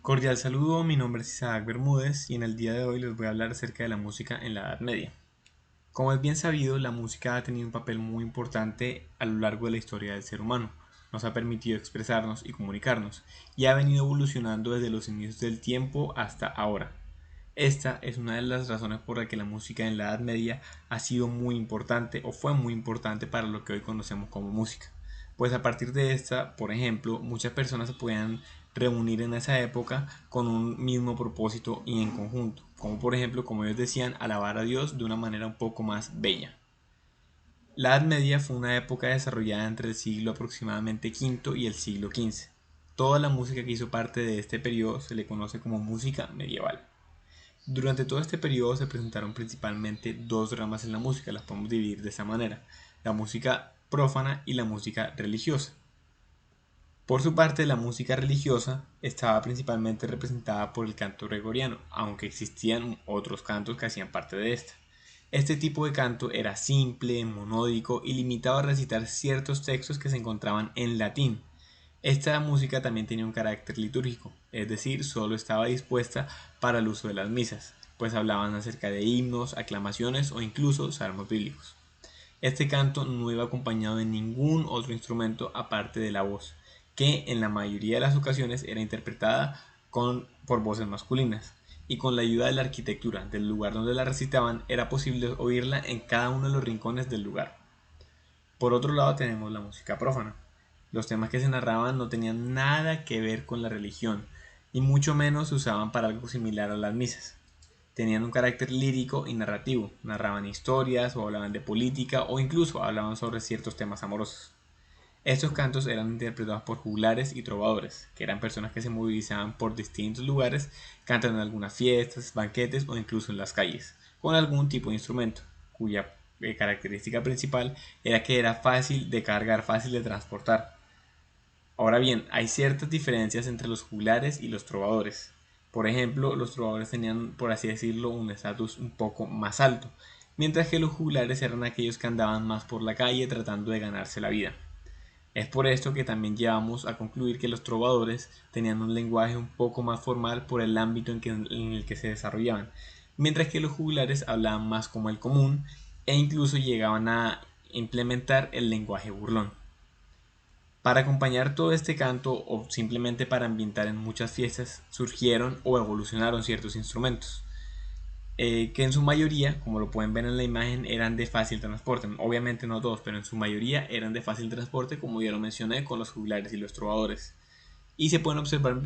Cordial saludo, mi nombre es Isaac Bermúdez y en el día de hoy les voy a hablar acerca de la música en la Edad Media. Como es bien sabido, la música ha tenido un papel muy importante a lo largo de la historia del ser humano. Nos ha permitido expresarnos y comunicarnos, y ha venido evolucionando desde los inicios del tiempo hasta ahora. Esta es una de las razones por la que la música en la Edad Media ha sido muy importante o fue muy importante para lo que hoy conocemos como música. Pues a partir de esta, por ejemplo, muchas personas se podían reunir en esa época con un mismo propósito y en conjunto, como por ejemplo, como ellos decían, alabar a Dios de una manera un poco más bella. La Edad Media fue una época desarrollada entre el siglo aproximadamente V y el siglo XV. Toda la música que hizo parte de este periodo se le conoce como música medieval. Durante todo este periodo se presentaron principalmente dos ramas en la música, las podemos dividir de esta manera: la música profana y la música religiosa. Por su parte, la música religiosa estaba principalmente representada por el canto gregoriano, aunque existían otros cantos que hacían parte de esta. Este tipo de canto era simple, monódico y limitado a recitar ciertos textos que se encontraban en latín. Esta música también tenía un carácter litúrgico, es decir, solo estaba dispuesta para el uso de las misas, pues hablaban acerca de himnos, aclamaciones o incluso salmos bíblicos. Este canto no iba acompañado de ningún otro instrumento aparte de la voz, que en la mayoría de las ocasiones era interpretada por voces masculinas, y con la ayuda de la arquitectura del lugar donde la recitaban era posible oírla en cada uno de los rincones del lugar. Por otro lado tenemos la música profana. Los temas que se narraban no tenían nada que ver con la religión, y mucho menos se usaban para algo similar a las misas. Tenían un carácter lírico y narrativo, narraban historias o hablaban de política o incluso hablaban sobre ciertos temas amorosos. Estos cantos eran interpretados por juglares y trovadores, que eran personas que se movilizaban por distintos lugares, cantando en algunas fiestas, banquetes o incluso en las calles, con algún tipo de instrumento, cuya característica principal era que era fácil de cargar, fácil de transportar. Ahora bien, hay ciertas diferencias entre los juglares y los trovadores. Por ejemplo, los trovadores tenían, por así decirlo, un estatus un poco más alto, mientras que los juglares eran aquellos que andaban más por la calle tratando de ganarse la vida. Es por esto que también llevamos a concluir que los trovadores tenían un lenguaje un poco más formal por el ámbito en el que se desarrollaban, mientras que los juglares hablaban más como el común e incluso llegaban a implementar el lenguaje burlón. Para acompañar todo este canto o simplemente para ambientar en muchas fiestas surgieron o evolucionaron ciertos instrumentos, que en su mayoría, como lo pueden ver en la imagen, eran de fácil transporte. Obviamente no todos, pero en su mayoría eran de fácil transporte, como ya lo mencioné con los juglares y los trovadores. Y se pueden observar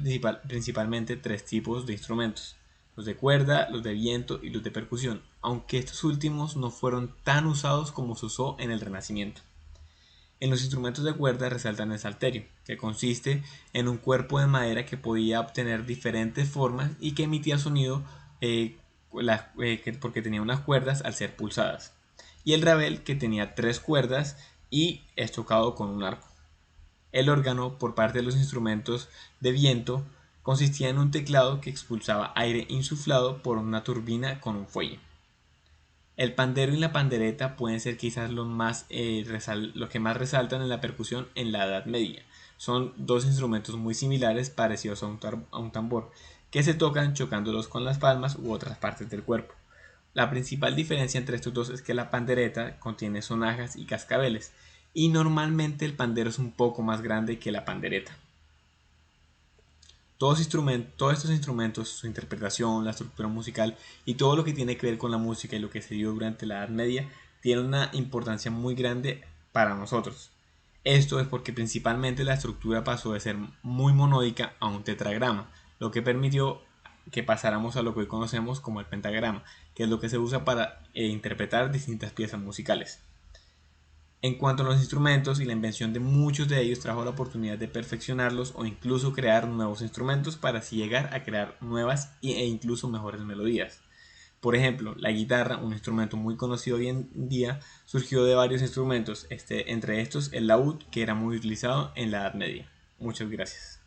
principalmente tres tipos de instrumentos: los de cuerda, los de viento y los de percusión, aunque estos últimos no fueron tan usados como se usó en el Renacimiento. En los instrumentos de cuerda resaltan el salterio, que consiste en un cuerpo de madera que podía obtener diferentes formas y que emitía sonido, porque tenía unas cuerdas al ser pulsadas. Y el rabel, que tenía tres cuerdas y es tocado con un arco. El órgano, por parte de los instrumentos de viento, consistía en un teclado que expulsaba aire insuflado por una turbina con un fuelle. El pandero y la pandereta pueden ser quizás los que más resaltan en la percusión en la Edad Media. Son dos instrumentos muy similares, parecidos a un tambor, que se tocan chocándolos con las palmas u otras partes del cuerpo. La principal diferencia entre estos dos es que la pandereta contiene sonajas y cascabeles, y normalmente el pandero es un poco más grande que la pandereta. Todos estos instrumentos, su interpretación, la estructura musical y todo lo que tiene que ver con la música y lo que se dio durante la Edad Media tiene una importancia muy grande para nosotros. Esto es porque principalmente la estructura pasó de ser muy monódica a un tetragrama, lo que permitió que pasáramos a lo que hoy conocemos como el pentagrama, que es lo que se usa para interpretar distintas piezas musicales. En cuanto a los instrumentos y la invención de muchos de ellos trajo la oportunidad de perfeccionarlos o incluso crear nuevos instrumentos para así llegar a crear nuevas e incluso mejores melodías. Por ejemplo, la guitarra, un instrumento muy conocido hoy en día, surgió de varios instrumentos, entre estos el laúd, que era muy utilizado en la Edad Media. Muchas gracias.